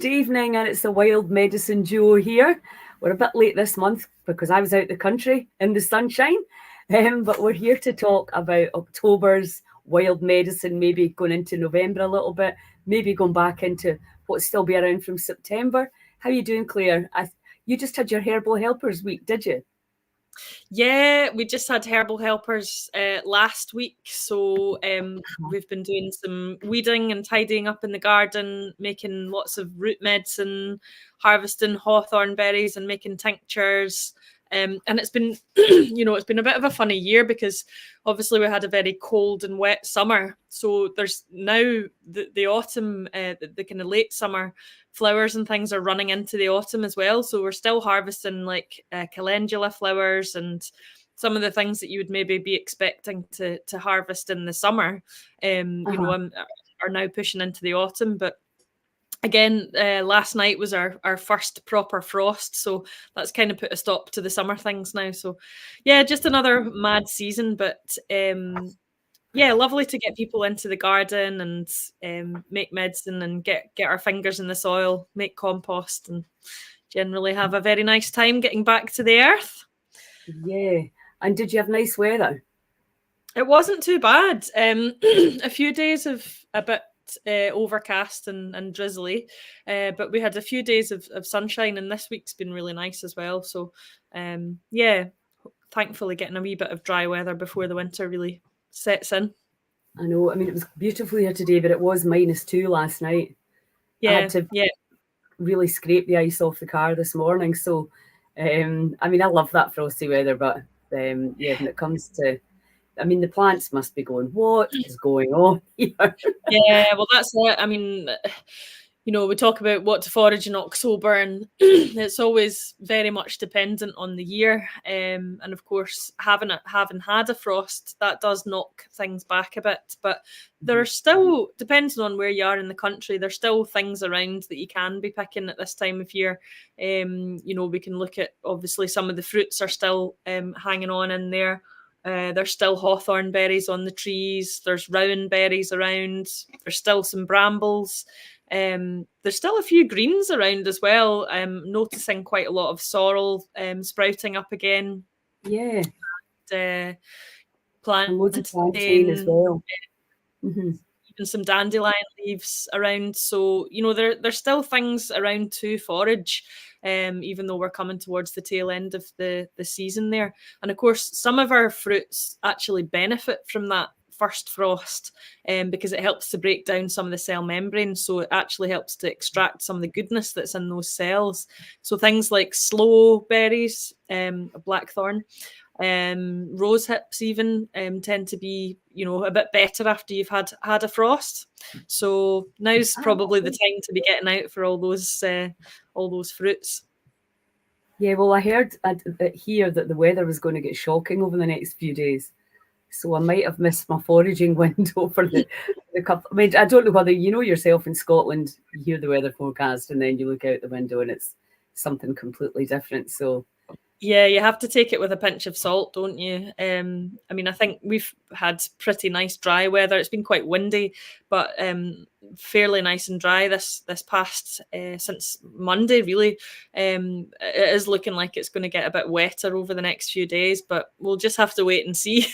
Good evening, and it's the Wild Medicine Duo here. We're a bit late this month because I was out the country in the sunshine, but we're here to talk about October's wild medicine, maybe going into November a little bit, maybe going back into what's still be around from September. How are you doing, Claire? You just had your Herbal Helpers week, did you? Yeah, we just had Herbal Helpers last week. So we've been doing some weeding and tidying up in the garden, making lots of root medicine, harvesting hawthorn berries and making tinctures. And it's been, it's been a bit of a funny year because obviously we had a very cold and wet summer. So there's now the autumn, the kind of late summer flowers and things are running into the autumn as well. So we're still harvesting like calendula flowers and some of the things that you would maybe be expecting to harvest in the summer, are now pushing into the autumn. But again, last night was our first proper frost, so that's kind of put a stop to the summer things now. So yeah, just another mad season, but yeah, lovely to get people into the garden and make medicine and get our fingers in the soil, make compost, and generally have a very nice time getting back to the earth. Yeah. And did you have nice weather? It wasn't too bad. A few days of a bit overcast and drizzly, but we had a few days of sunshine, and this week's been really nice as well. So yeah, thankfully getting a wee bit of dry weather before the winter really sets in. I know. I mean, it was beautiful here today, but it was -2 last night. I had to really scrape the ice off the car this morning. So, I mean, I love that frosty weather, but yeah, when it comes to, I mean, the plants must be going, what is going on here? Yeah, well, that's it. I mean, we talk about what to forage in October, and it's always very much dependent on the year. And of course, having had a frost, that does knock things back a bit. But there are still, depending on where you are in the country, there's still things around that you can be picking at this time of year. We can look at, obviously, some of the fruits are still hanging on in there. There's still hawthorn berries on the trees. There's rowan berries around. There's still some brambles. There's still a few greens around as well. I'm noticing quite a lot of sorrel sprouting up again. Yeah. And loads of plantain as well. Even some dandelion leaves around. So, there's still things around to forage, even though we're coming towards the tail end of the season there. And of course, some of our fruits actually benefit from that first frost, because it helps to break down some of the cell membranes. So it actually helps to extract some of the goodness that's in those cells. So things like sloe berries, blackthorn, rose hips even tend to be, a bit better after you've had a frost. So now's probably the time to be getting out for all those fruits. Yeah, well, I heard here that the weather was going to get shocking over the next few days. So I might have missed my foraging window for the couple. I mean, I don't know whether you know yourself in Scotland, you hear the weather forecast and then you look out the window and it's something completely different. So yeah, you have to take it with a pinch of salt, don't you? I mean, I think we've had pretty nice dry weather. It's been quite windy, but fairly nice and dry this past since Monday, really. It is looking like it's going to get a bit wetter over the next few days, but we'll just have to wait and see.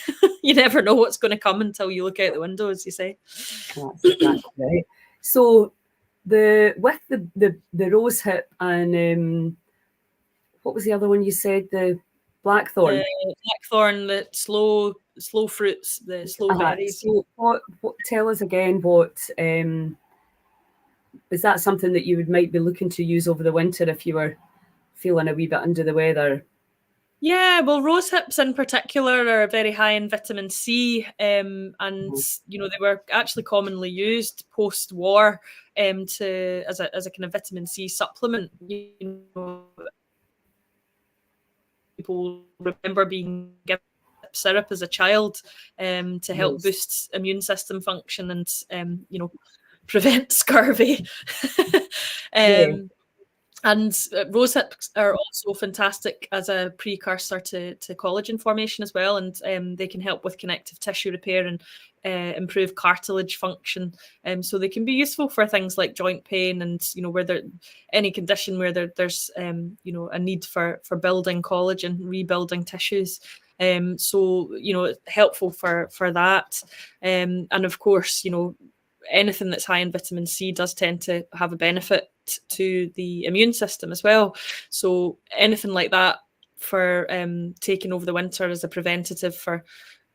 You never know what's going to come until you look out the window, as you say. That's exactly right. So with the rose hip and what was the other one you said? The blackthorn. Blackthorn, the slow fruits, the slow berries. So what? Tell us again. What is that something that you might be looking to use over the winter if you were feeling a wee bit under the weather? Yeah, well, rose hips in particular are very high in vitamin C, and they were actually commonly used post-war as a kind of vitamin C supplement. People remember being given syrup as a child to help boost immune system function and prevent scurvy. And rose hips are also fantastic as a precursor to collagen formation as well, and they can help with connective tissue repair and improve cartilage function. So they can be useful for things like joint pain and, where there any condition where there's a need for building collagen, rebuilding tissues. So helpful for that. And of course, anything that's high in vitamin C does tend to have a benefit to the immune system as well. So anything like that for taking over the winter as a preventative for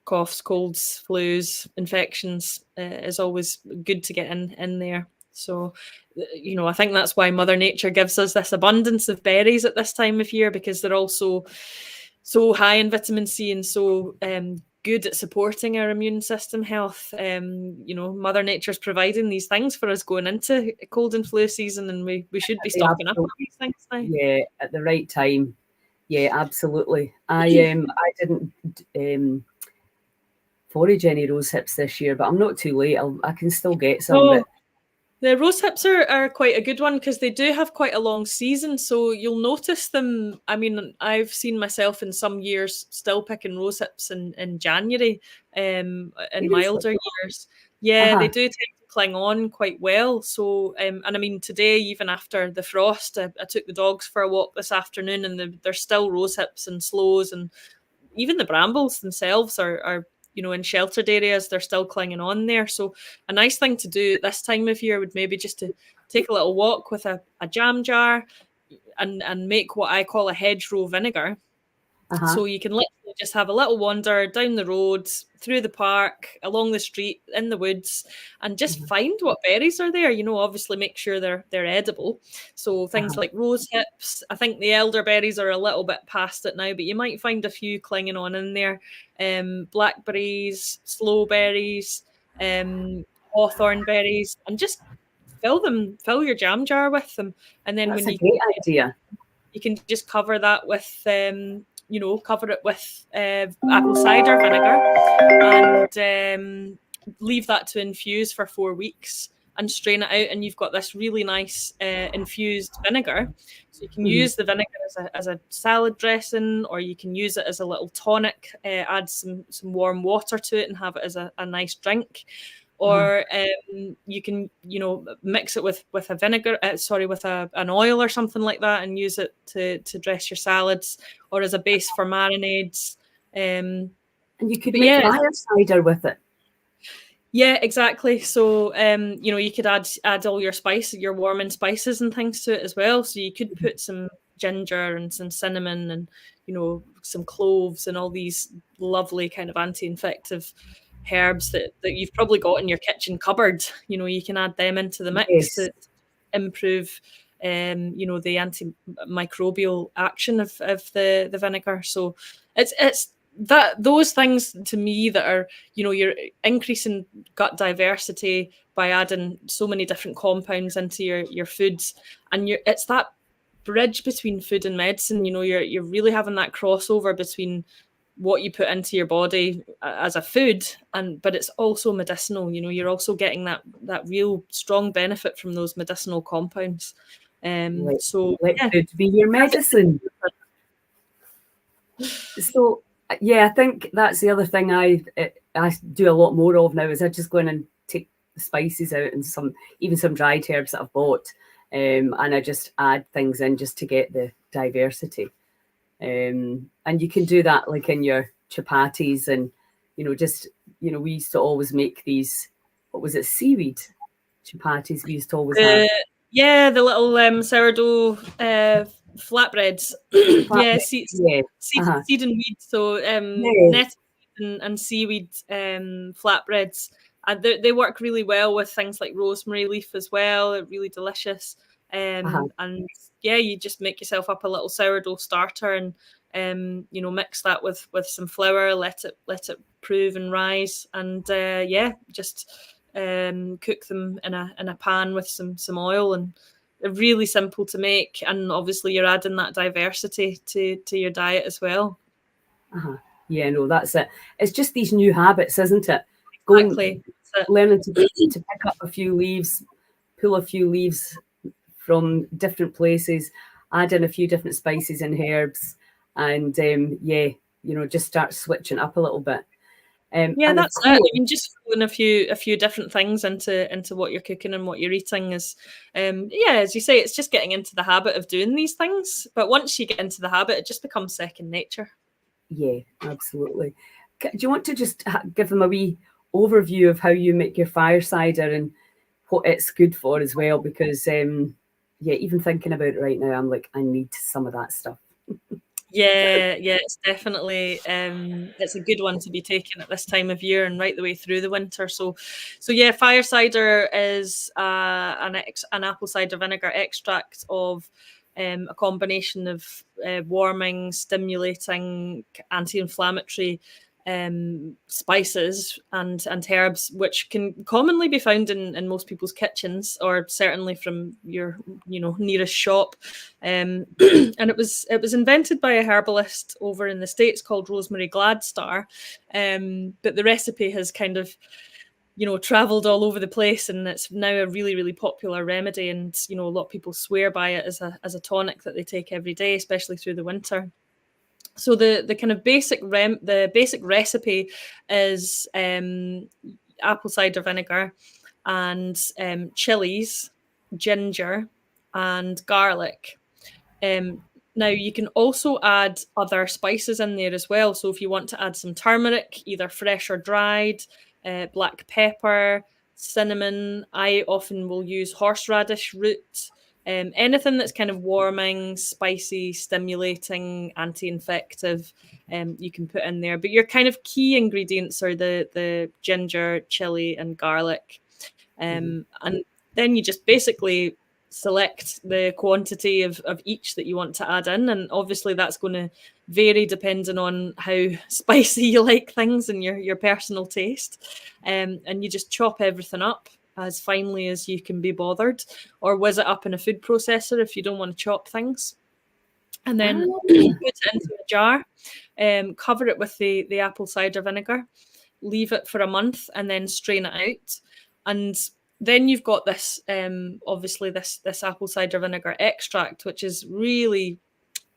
coughs, colds, flus, infections is always good to get in there. So, I think that's why Mother Nature gives us this abundance of berries at this time of year, because they're also so high in vitamin C and so good at supporting our immune system health. Mother Nature's providing these things for us going into cold and flu season, and we should be stocking up on these things now. Yeah, at the right time. Yeah, absolutely. I didn't forage any rose hips this year, but I'm not too late. I can still get some. But the rose hips are quite a good one because they do have quite a long season. So you'll notice them. I mean, I've seen myself in some years still picking rose hips in January in my older years. Yeah, they do tend to cling on quite well. So, and I mean, today, even after the frost, I took the dogs for a walk this afternoon, and there's still rose hips and sloes, and even the brambles themselves are in sheltered areas, they're still clinging on there. So a nice thing to do at this time of year would maybe just to take a little walk with a jam jar and make what I call a hedgerow vinegar. So you can literally just have a little wander down the road, through the park, along the street, in the woods, and just find what berries are there. Obviously make sure they're edible. So things like rose hips. I think the elderberries are a little bit past it now, but you might find a few clinging on in there. Blackberries, slowberries, hawthorn berries, and just fill your jam jar with them. And then that's a great idea. You can just cover that with cover it with apple cider vinegar and leave that to infuse for 4 weeks and strain it out, and you've got this really nice infused vinegar. So you can use the vinegar as a salad dressing, or you can use it as a little tonic, add some warm water to it and have it as a nice drink. Or you can, mix it with a vinegar, with an oil or something like that, and use it to dress your salads, or as a base for marinades. And you could make fire cider with it. Yeah, exactly. So, you could add all your your warming spices and things to it as well. So you could put some ginger and some cinnamon and, some cloves and all these lovely kind of anti-infective herbs that you've probably got in your kitchen cupboard. You can add them into the mix to improve the antimicrobial action of the vinegar. So it's those things to me that are, you're increasing gut diversity by adding so many different compounds into your foods, and it's that bridge between food and medicine. You're really having that crossover between what you put into your body as a food, but it's also medicinal. You're also getting that real strong benefit from those medicinal compounds. Let food be your medicine. So yeah, I think that's the other thing I do a lot more of now, is I just go in and take the spices out and some dried herbs that I've bought, and I just add things in just to get the diversity. And you can do that like in your chapatis, and we used to always make these, what was it, seaweed chapatis we used to always have. Yeah, the little sourdough flatbreads. Seed and weed. So nettle and seaweed flatbreads. And they work really well with things like rosemary leaf as well. They're really delicious. And yeah, you just make yourself up a little sourdough starter and mix that with some flour, let it prove and rise, and just cook them in a pan with some oil, and they're really simple to make, and obviously you're adding that diversity to your diet as well. Yeah, no, that's it. It's just these new habits, isn't it? Exactly. Learning to pick up a few leaves, pull a few leaves from different places, add in a few different spices and herbs, and just start switching up a little bit. Yeah, And of that's it. I course, mean, just throwing a few different things into what you're cooking and what you're eating is, yeah, as you say, it's just getting into the habit of doing these things. But once you get into the habit, it just becomes second nature. yeah, absolutely. Do you want to just give them a wee overview of how you make your fire cider and what it's good for as well? Because yeah, even thinking about it right now, I'm like, I need some of that stuff. Yeah, yeah, it's definitely it's a good one to be taken at this time of year and right the way through the winter. So yeah, fire cider is an apple cider vinegar extract of a combination of warming, stimulating, anti-inflammatory spices and herbs, which can commonly be found in most people's kitchens, or certainly from your nearest shop. And it was invented by a herbalist over in the States called Rosemary Gladstar, but the recipe has kind of traveled all over the place, and it's now a really, really popular remedy. And a lot of people swear by it as a tonic that they take every day, especially through the winter. So the kind of basic recipe is apple cider vinegar and chilies, ginger, and garlic. Um, Now you can also add other spices in there as well. So if you want to add some turmeric, either fresh or dried, black pepper, cinnamon. I often will use horseradish root. Anything that's kind of warming, spicy, stimulating, anti-infective, you can put in there. But your kind of key ingredients are the ginger, chili, and garlic. And then you just basically select the quantity of each that you want to add in. And obviously that's going to vary depending on how spicy you like things and your personal taste. And you just chop everything up as finely as you can be bothered, or whiz it up in a food processor if you don't want to chop things. And then Ah, put it into a jar, cover it with the apple cider vinegar, leave it for a month, and then strain it out. And then you've got this, obviously this apple cider vinegar extract, which is really,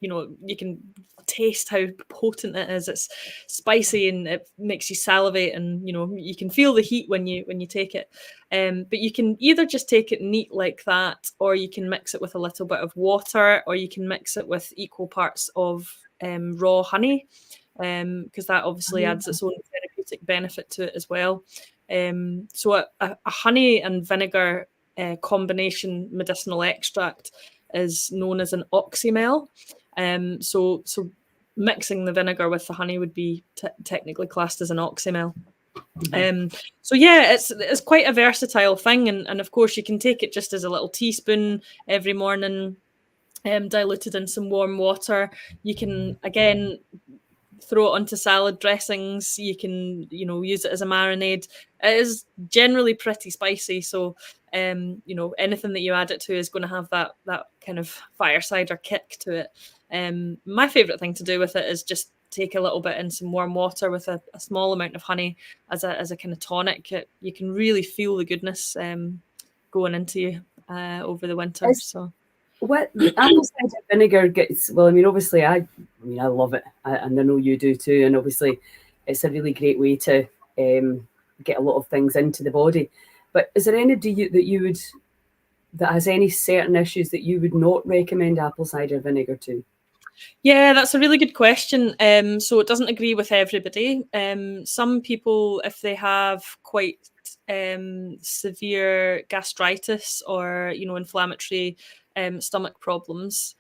you can taste how potent it is. It's spicy and it makes you salivate, and you can feel the heat when you take it. But you can either just take it neat like that, or you can mix it with a little bit of water, or you can mix it with equal parts of raw honey, because that obviously adds its own therapeutic benefit to it as well. So a honey and vinegar combination medicinal extract is known as an oxymel. So mixing the vinegar with the honey would be technically classed as an oxymel. So yeah, it's quite a versatile thing, and of course you can take it just as a little teaspoon every morning, diluted in some warm water. You can again throw it onto salad dressings. You can use it as a marinade. It is generally pretty spicy, so anything that you add it to is going to have that kind of fire cider kick to it. My favorite thing to do with it is just take a little bit in some warm water with a small amount of honey as a kind of tonic. You can really feel the goodness going into you over the winter. So what apple cider vinegar gets? Well, I mean, obviously, I love it, and I know you do too. And obviously, it's a really great way to get a lot of things into the body. But is there any that has any certain issues that you would not recommend apple cider vinegar to? Yeah, that's a really good question. So it doesn't agree with everybody. Some people, if they have quite severe gastritis or inflammatory stomach problems,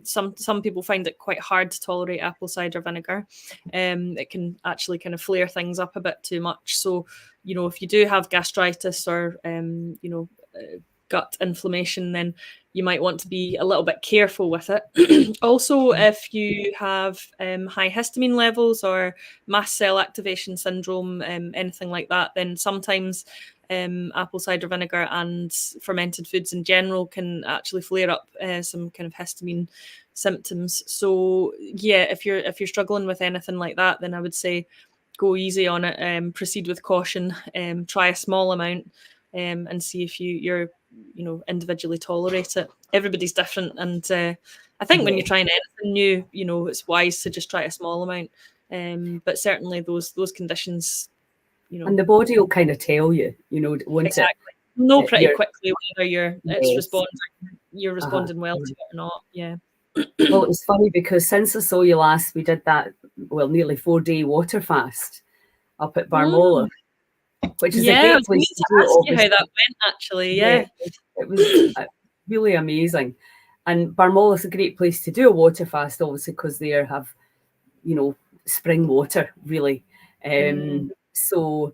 some people find it quite hard to tolerate apple cider vinegar. It can actually kind of flare things up a bit too much. So if you do have gastritis or gut inflammation, then you might want to be a little bit careful with it. Also, if you have high histamine levels or mast cell activation syndrome, anything like that, then sometimes apple cider vinegar and fermented foods in general can actually flare up some kind of histamine symptoms. So yeah, if you're struggling with anything like that, then I would say go easy on it. Proceed with caution. Try a small amount and see if you're individually tolerate it. Everybody's different, and I think when Yeah. you're trying anything new, it's wise to just try a small amount. But certainly those conditions, you know, And the body will kind of tell you, won't it? exactly know pretty You're, quickly whether yes. you're Uh-huh. responding well to it or not. Yeah. Well, it was funny because since I saw you last, we did that, nearly 4-day water fast up at Barmola, Mm. which is a Yeah, I great was meaning place to to do it, ask you how obviously. that went, actually. Yeah, Yeah. it was really amazing. And Barmola is a great place to do a water fast, obviously, because they have, spring water, really. Mm. So,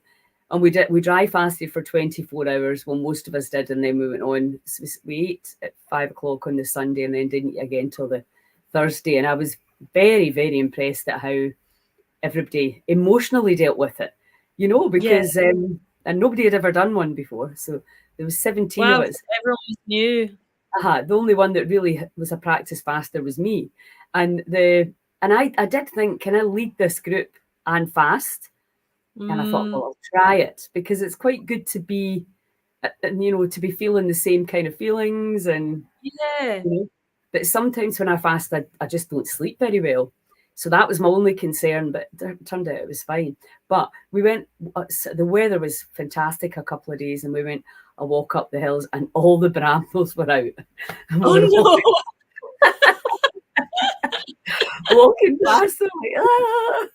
and we dry fasted for 24 hours. Well, most of us did, and then we went on. So we ate at 5 o'clock on the Sunday, and then didn't eat again till the Thursday. And I was very, very impressed at how everybody emotionally dealt with it, Yeah. because and nobody had ever done one before. So there was 17 of Wow. us. Everyone was new. The only one that really was a practice faster was me, and I did think, can I lead this group and fast? And I thought, Mm. well, I'll try it because it's quite good to be, and to be feeling the same kind of feelings, and Yeah. But sometimes when I fast, I just don't sleep very well. So that was my only concern, but it turned out it was fine. But we went, the weather was fantastic a couple of days, and we went a walk up the hills, and all the brambles were out. And we Oh were no. walking past them, like, ah.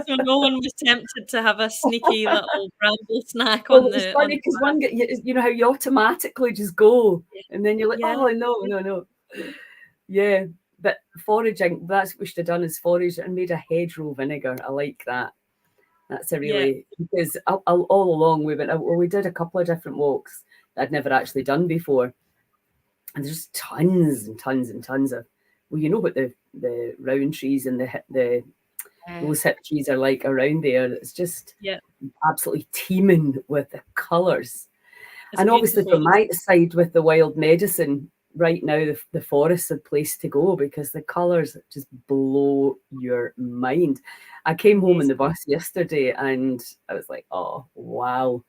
So no one was tempted to have a sneaky little bramble snack Well, on it was the funny because you know how you automatically just go, and then you're like, yeah. oh, no, no, no. Yeah, but foraging, that's what we should have done, is forage and made a hedgerow vinegar. I like that. That's a Yeah. really, because all along we did a couple of different walks that I'd never actually done before. And there's tons and tons and tons of, well, you know what the round trees and those hip trees are like around there. It's just Yeah. absolutely teeming with the colours. It's And obviously beautiful. from my side with the wild medicine, right now the forest's a place to go because the colours just blow your mind. I came home in Amazing. the bus yesterday and I was like, oh wow,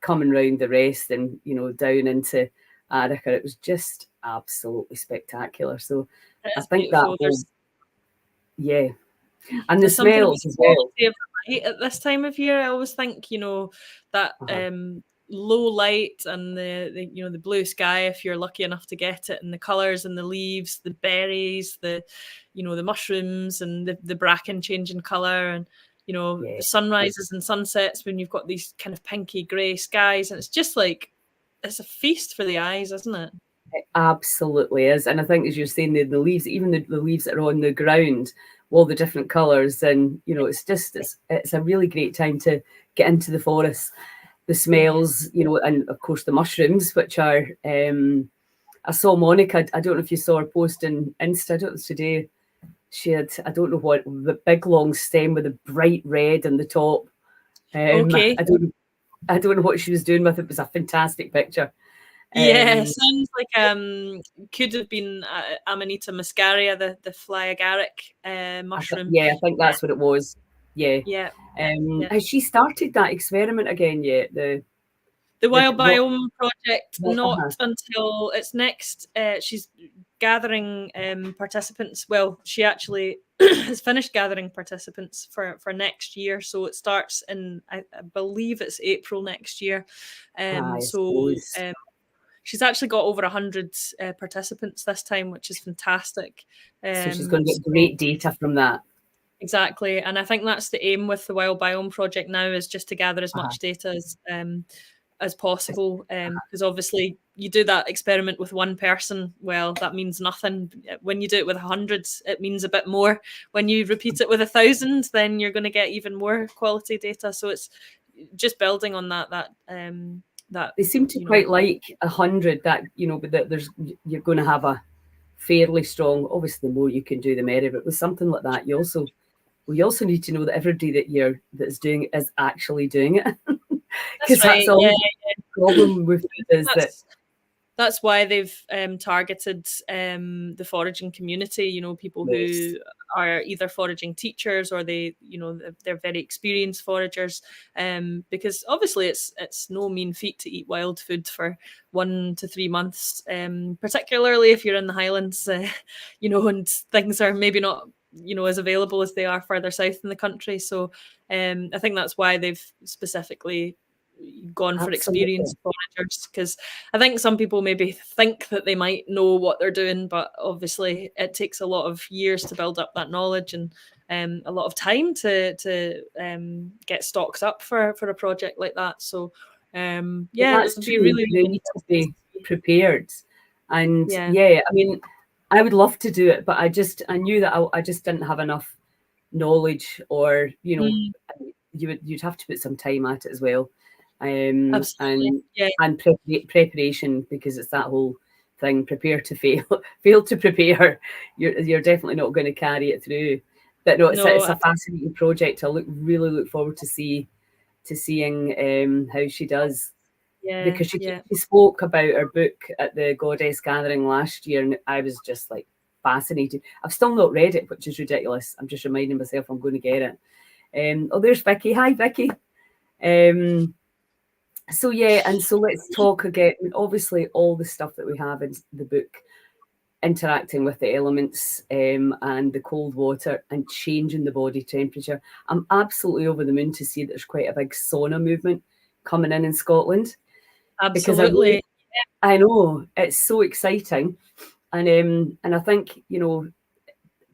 coming round the rest and down into Arica, it was just absolutely spectacular. So It I is think that beautiful. will, yeah, and the There's something about smells the as well. quality of the light at this time of year. I always think, that Uh-huh. low light and the blue sky, if you're lucky enough to get it, and the colours and the leaves, the berries, the mushrooms and the bracken changing colour, and Yeah, the sunrises and sunsets when you've got these kind of pinky grey skies, and it's just like it's a feast for the eyes, isn't it? it absolutely is. And I think, as you're saying, the leaves, even the leaves that are on the ground, all the different colours, and it's a really great time to get into the forest. The Yeah. smells, and of course the mushrooms, which are. I saw Monica. I don't know if you saw her post in Insta. I don't know today. She had, I don't know what, the big long stem with the bright red in the top. Okay. I don't know what she was doing with it. It was a fantastic picture. Yeah, Um, sounds like could have been Amanita muscaria, the fly agaric mushroom. Yeah, I think that's what it was. Yeah. Yeah, yeah. Has she started that experiment again yet? The Wild What? Biome Project, not Uh-huh. until it's next. She's gathering participants. Well, she actually has finished gathering participants for next year. So it starts in, I believe it's April next year. I So suppose. she's actually got over 100 participants this time, which is fantastic. So she's going to get So great data from that. exactly, and I think that's the aim with the Wild Biome Project now, is just to gather as Uh-huh. much data as possible. Because obviously, you do that experiment with one person, well, that means nothing. When you do it with 100, it means a bit more. When you repeat it with 1,000, then you're going to get even more quality data. So it's just building on that They seem to quite like 100. That but that you're going to have a fairly strong. Obviously, the more you can do, the merrier. But with something like that, we also need to know that everybody that's doing it is actually doing it, That's because that's right. Yeah, always the problem with it, is that. That's why they've targeted the foraging community. People Yes. who are either foraging teachers, or they're very experienced foragers. Because obviously it's no mean feat to eat wild food for 1 to 3 months, particularly if you're in the Highlands, and things are maybe not as available as they are further south in the country. So I think that's why they've specifically gone for Absolutely. experienced foragers, because I think some people maybe think that they might know what they're doing, but obviously it takes a lot of years to build up that knowledge, and a lot of time to get stocked up for a project like that. So yeah, That's it'll be true. really, They really need to interesting. be prepared. And Yeah. yeah, I mean, I would love to do it, but I knew that I just didn't have enough knowledge, or Mm, you'd have to put some time at it as well, absolutely. and Yeah. preparation, because it's that whole thing: prepare to fail, fail to prepare. You're definitely not going to carry it through. But no, No. it's a fascinating project. I really look forward to seeing how she does, Yeah. because she Yeah. spoke about her book at the Goddess Gathering last year, and I was just like fascinated. I've still not read it, which is ridiculous. I'm just reminding myself I'm going to get it. Oh, there's Vicky. Hi, Vicky. So yeah, and so let's talk again. Obviously, all the stuff that we have in the book, interacting with the elements, and the cold water and changing the body temperature. I'm absolutely over the moon to see that there's quite a big sauna movement coming in Scotland, because Absolutely. I know it's so exciting, and I think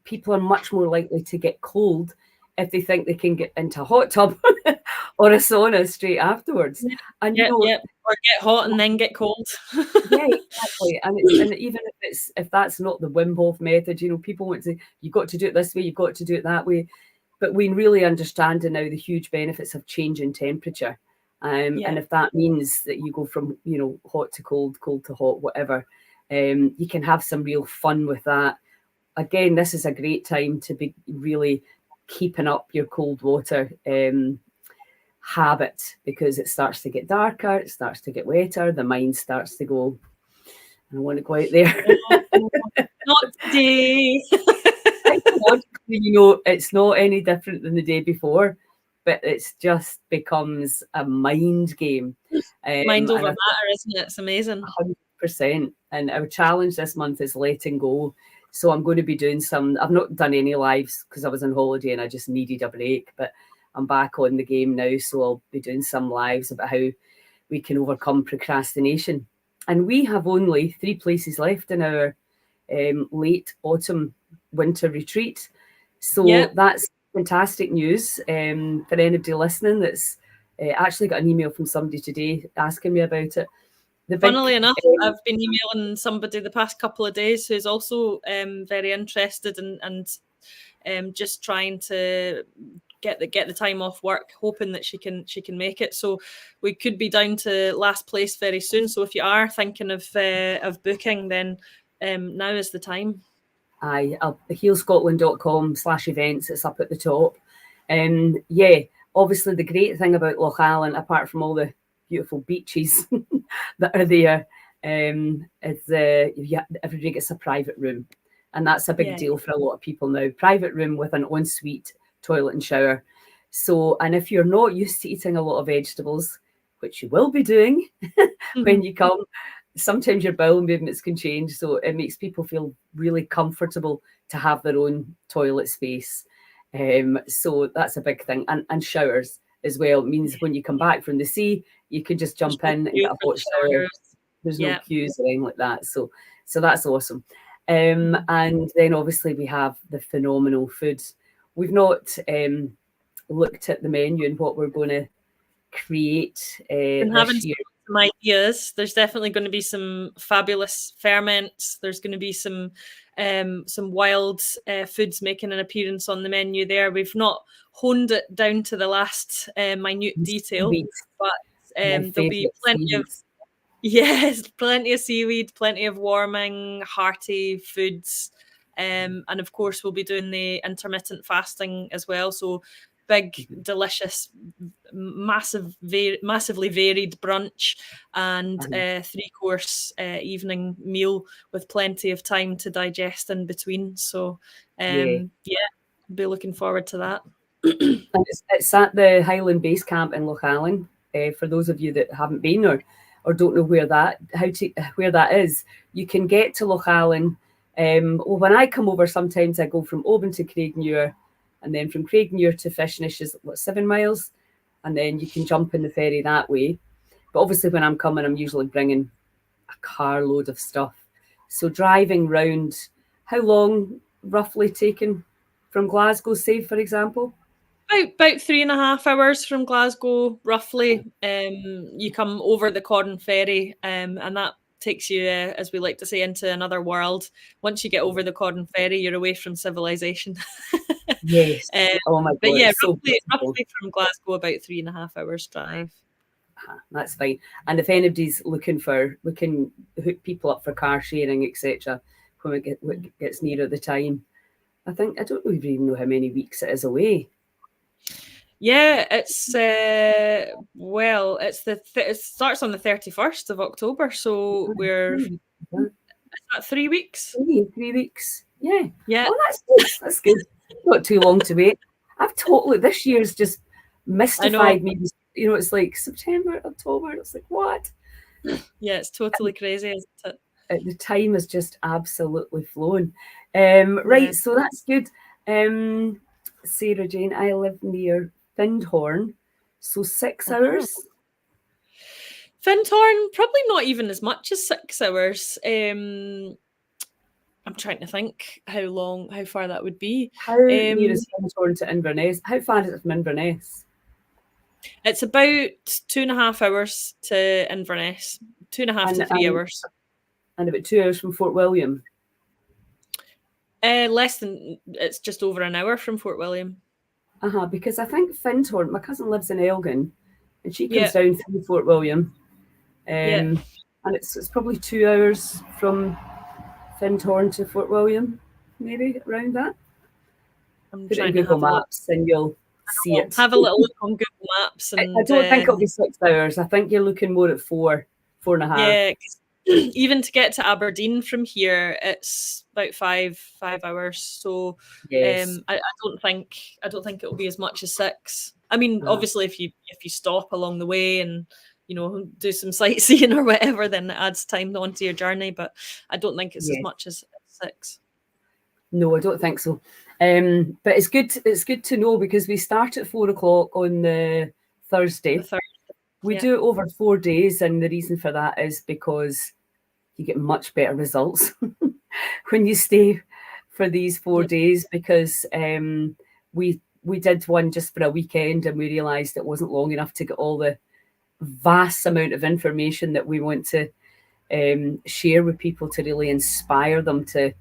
people are much more likely to get cold if they think they can get into a hot tub or a sauna straight afterwards. And Yeah. Yeah. Or get hot and then get cold. yeah, exactly. And even if that's not the Wim Hof method, people want to say you've got to do it this way, you've got to do it that way. But we really understand now the huge benefits of changing temperature. Yeah. And if that means that you go from hot to cold, cold to hot, whatever, you can have some real fun with that. Again, this is a great time to be really keeping up your cold water habit, because it starts to get darker, it starts to get wetter, the mind starts to go, I want to go out there. Oh, not today. Psychologically, it's not any different than the day before, but it's just becomes a mind game. Mind over And I matter, isn't it? It's amazing. 100%. And our challenge this month is letting go. So I'm going to be doing I've not done any lives because I was on holiday and I just needed a break, but I'm back on the game now. So I'll be doing some lives about how we can overcome procrastination. And we have only 3 places left in our late autumn winter retreat. So that's fantastic news for anybody listening that's actually got an email from somebody today asking me about it. Funnily enough, I've been emailing somebody the past couple of days who's also very interested and just trying to get the time off work, hoping that she can make it. So we could be down to last place very soon. So if you are thinking of booking, then now is the time. Aye, healscotland.com/events. It's up at the top. Yeah, obviously the great thing about Loch Allen, apart from all the beautiful beaches that are there, is everybody gets a private room, and that's a big deal for a lot of people now. Private room with an ensuite toilet and shower. So, and if you're not used to eating a lot of vegetables, which you will be doing when you come, sometimes your bowel movements can change. So it makes people feel really comfortable to have their own toilet space. So that's a big thing. And showers as well. It means when you come back from the sea, you can just jump in and get a hot shower. There's no queues or anything like that. So that's awesome. And then obviously we have the phenomenal food. We've not looked at the menu and what we're going to create this year. Some ideas. There's definitely going to be some fabulous ferments. There's going to be some wild foods making an appearance on the menu there. We've not honed it down to the last minute detail, but there'll be plenty of plenty of seaweed, plenty of warming, hearty foods. And of course, we'll be doing the intermittent fasting as well. So big, delicious, massively varied brunch and 3-course evening meal with plenty of time to digest in between. So be looking forward to that. And it's at the Highland Base Camp in Loch Allen. For those of you that haven't been or don't know where that is, you can get to Loch Allen Well, when I come over, sometimes I go from Oban to Craigmuir, and then from Craigmuir to Fishnish is 7 miles, and then you can jump in the ferry that way. But obviously, when I'm coming, I'm usually bringing a carload of stuff. So driving round, how long roughly taken from Glasgow, say, for example? About 3.5 hours from Glasgow, roughly. You come over the Corn Ferry, and that takes you, as we like to say, into another world. Once you get over the Corn Ferry, you're away from civilization. Yes. Oh my But God, yeah, it's so beautiful. roughly from Glasgow, about 3.5 hours drive. That's fine. And if anybody's looking we can hook people up for car sharing, etc. When it gets nearer the time. I don't even know how many weeks it is away. Yeah, it's it starts on the 31st of October, so we're is that 3 weeks? 3 weeks. Yeah. Yeah. Oh, that's good. That's good. Not too long to wait. This year's just I know. mystified me. It's like September, October. It's like, what? Yeah, it's totally crazy, isn't it? The time has just absolutely flown. Yeah. Right, so that's good. Sarah Jane, I live near Findhorn, so 6 hours. Findhorn, probably not even as much as 6 hours. I'm trying to think how far that would be. How near is Findhorn to Inverness? How far is it from Inverness? It's about 2.5 hours to Inverness, 2.5 to 3 hours. And about 2 hours from Fort William? It's just over an hour from Fort William. Because I think Findhorn, my cousin lives in Elgin, and she comes down through Fort William. And it's probably 2 hours from Findhorn to Fort William, maybe around that. Put it in Google Maps and you'll see it. Have a little look on Google Maps. And I don't think it'll be 6 hours. I think you're looking more at 4.5. Yeah, even to get to Aberdeen from here, it's about five hours. So yes. I don't think it'll be as much as 6. I mean, obviously, if you stop along the way and do some sightseeing or whatever, then it adds time onto your journey. But I don't think it's as much as 6. No, I don't think so. But it's good. It's good to know because we start at 4:00 on the Thursday. We do it over 4 days, and the reason for that is because you get much better results when you stay for these 4 days. Because we did one just for a weekend, and we realised it wasn't long enough to get all the vast amount of information that we want to share with people to really inspire them to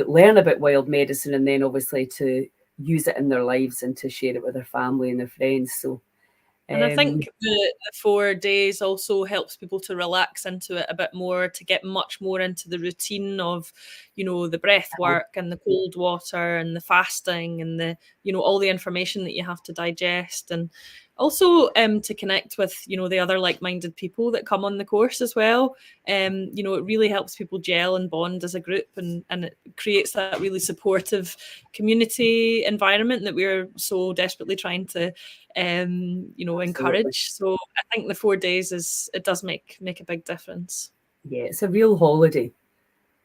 learn about wild medicine, and then obviously to use it in their lives and to share it with their family and their friends. So, and I think the 4 days also helps people to relax into it a bit more, to get much more into the routine of, the breath work and the cold water and the fasting and the, all the information that you have to digest, and also to connect with, the other like-minded people that come on the course as well. It really helps people gel and bond as a group, and it creates that really supportive community environment that we're so desperately trying to encourage. So I think the 4 days it does make a big difference. Yeah, it's a real holiday.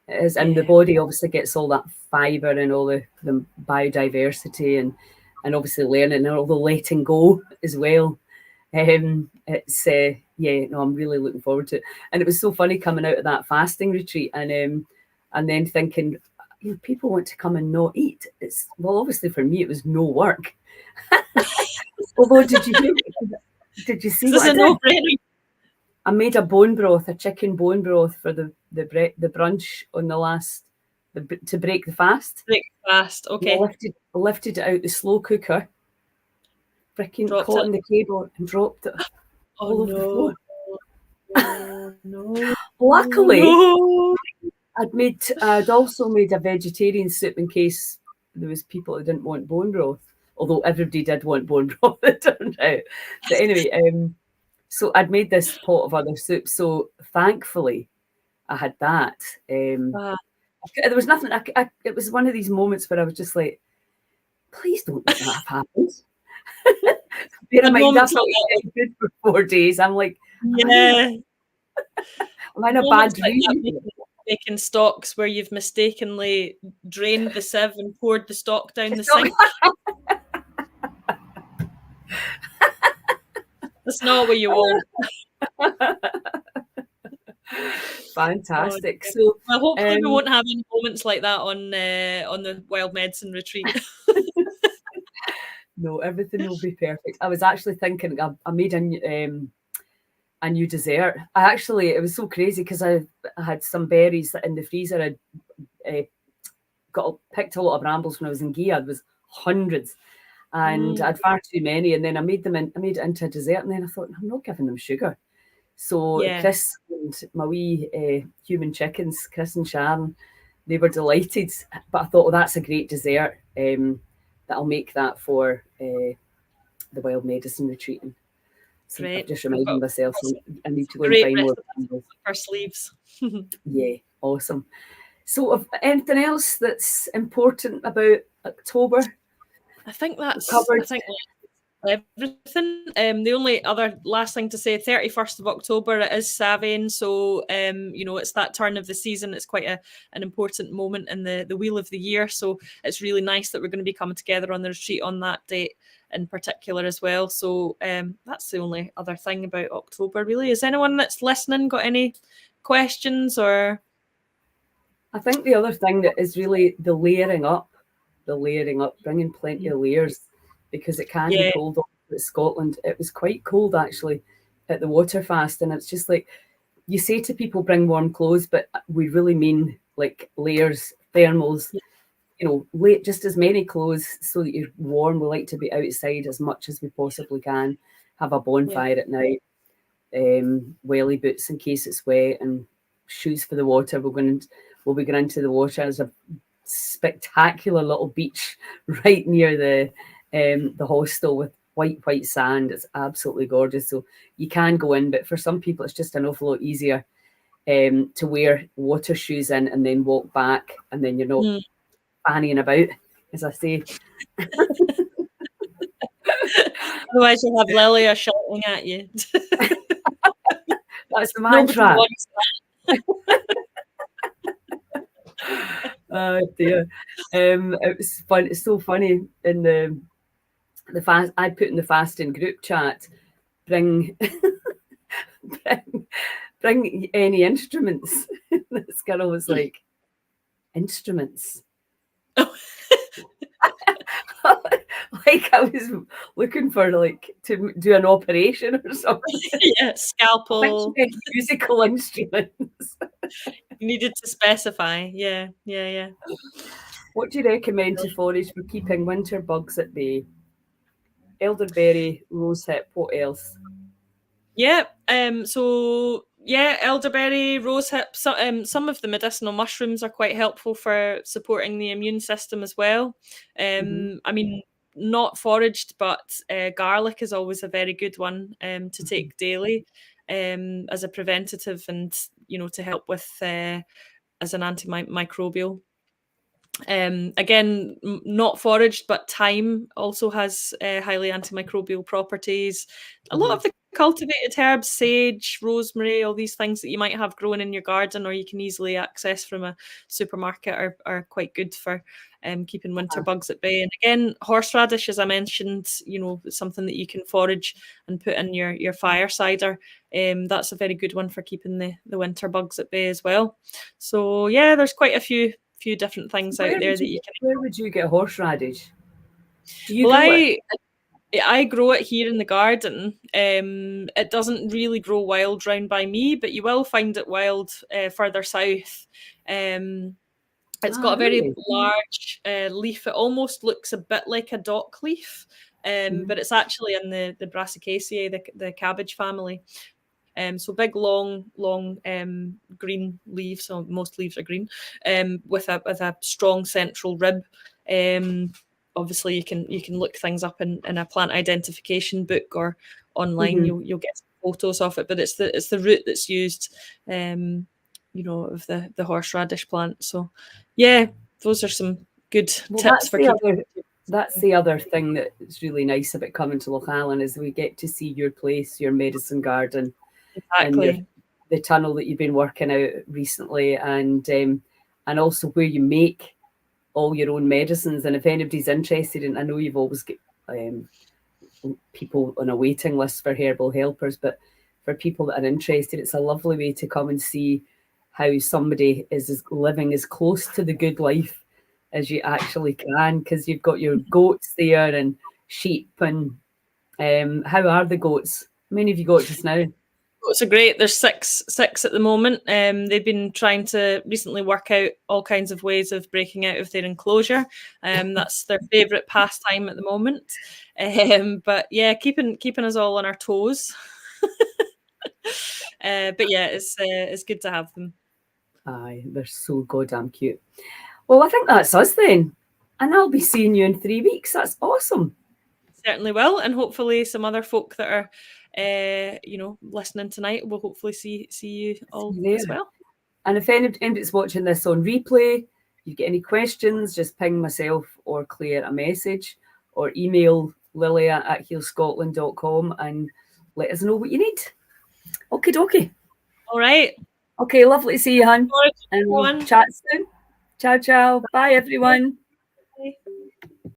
It is, and the body obviously gets all that fibre and all the biodiversity and obviously learning and all the letting go as well. It's I'm really looking forward to it. And it was so funny coming out of that fasting retreat and then thinking, people want to come and not eat. Obviously for me it was no work. Although did you see what I did? No-brainer. I made a chicken bone broth for the brunch on the last to break the fast. Break the fast, okay. I lifted it out the slow cooker, freaking caught on the cable and dropped it all over the floor. No. Luckily, I'd also made a vegetarian soup in case there was people who didn't want bone broth. Although everybody did want bone broth, it turned out. But anyway, so I'd made this pot of other soup. So thankfully, I had that. There was nothing. It was one of these moments where I was just like, please don't let that have happened. Bear in mind, that's not good for 4 days. I'm like, yeah. am I in a bad dream? making stocks where you've mistakenly drained the sieve and poured the stock down the So- sink. That's not what you want. Fantastic. Oh, So, well, hopefully we won't have any moments like that on the wild medicine retreat. no, everything will be perfect. I was actually thinking I made a new dessert. It was so crazy because I had some berries in the freezer. I picked a lot of brambles when I was in Gia. There was hundreds, and I'd far too many. And then I made it into a dessert. And then I thought, I'm not giving them sugar. So Yeah. Chris and my wee human chickens, Chris and Sharon, they were delighted. But I thought, well, that's a great dessert. That I'll make that for the wild medicine retreat. So Great. I've just reminded myself I need to go and Great find more recipe brambles. for sleeves. Yeah, awesome. So, anything else that's important about October? I think that's Covered. everything. The only other last thing to say, 31st of October, it is Samhain, so it's that turn of the season. It's quite an important moment in the wheel of the year, so it's really nice that we're going to be coming together on the retreat on that date in particular as well. So that's the only other thing about October, really. Is anyone that's listening got any questions? Or I think the other thing that is really the layering up, bringing plenty of layers, because it can be cold in Scotland. It was quite cold actually at the water fast, and it's just like you say to people, bring warm clothes, but we really mean like layers, thermals, just as many clothes so that you're warm. We like to be outside as much as we possibly can, have a bonfire at night, welly boots in case it's wet, and shoes for the water. We'll be going into the water. There's a spectacular little beach right near the hostel with white sand. It's absolutely gorgeous. So you can go in, but for some people it's just an awful lot easier to wear water shoes in and then walk back, and then you're not fannying about, as I say. otherwise you'll have Lilia shouting at you. That's the mantra. Oh dear. It was fun. It's so funny in the fast. I put in the fasting group chat. Bring bring any instruments. This girl was like, instruments. Like I was looking for to do an operation or something. Yeah, scalpel. Musical instruments. You needed to specify. Yeah. What do you recommend to forage for keeping winter bugs at bay? Elderberry, rosehip, what else? Yeah. Elderberry, rosehip. Some of the medicinal mushrooms are quite helpful for supporting the immune system as well. I mean, not foraged, but garlic is always a very good one to take daily as a preventative, and to help with as an antimicrobial. Again, not foraged, but thyme also has highly antimicrobial properties. A lot of the cultivated herbs, sage, rosemary, all these things that you might have growing in your garden or you can easily access from a supermarket are quite good for keeping winter bugs at bay. And again, horseradish, as I mentioned, something that you can forage and put in your fire cider. That's a very good one for keeping the winter bugs at bay as well. So yeah, there's quite a few different things out there that you can. Where would you get horseradish? Do you grow it? I grow it here in the garden. It doesn't really grow wild round by me, but you will find it wild further south. It's got a very large leaf. It almost looks a bit like a dock leaf, but it's actually in the Brassicaceae, the cabbage family. So big, long, green leaves. So most leaves are green, with a strong central rib. Obviously, you can look things up in a plant identification book or online. You'll get some photos of it, but it's the root that's used, of the horseradish plant. So, yeah, those are some good tips for keeping. That's the other thing that's really nice about coming to Lochalan is we get to see your place, your medicine garden. Exactly. the tunnel that you've been working out recently, and also where you make all your own medicines. And if anybody's interested in, I know you've always got people on a waiting list for herbal helpers, but for people that are interested, it's a lovely way to come and see how somebody is living as close to the good life as you actually can, because you've got your goats there and sheep. And how are the goats? How many have you got just now? Goats are great. There's six at the moment. They've been trying to recently work out all kinds of ways of breaking out of their enclosure. That's their favourite pastime at the moment. But yeah, keeping us all on our toes. But yeah, it's good to have them. Aye, they're so goddamn cute. Well, I think that's us then. And I'll be seeing you in 3 weeks. That's awesome. Certainly will. And hopefully some other folk that are listening tonight will hopefully see you all as well. And if anybody's watching this on replay, you get any questions, just ping myself or Claire a message, or email lily@healscotland.com and let us know what you need. Okie dokie. All right. Okay, lovely to see you, hon. And we'll chat soon. Ciao, ciao. Bye, everyone.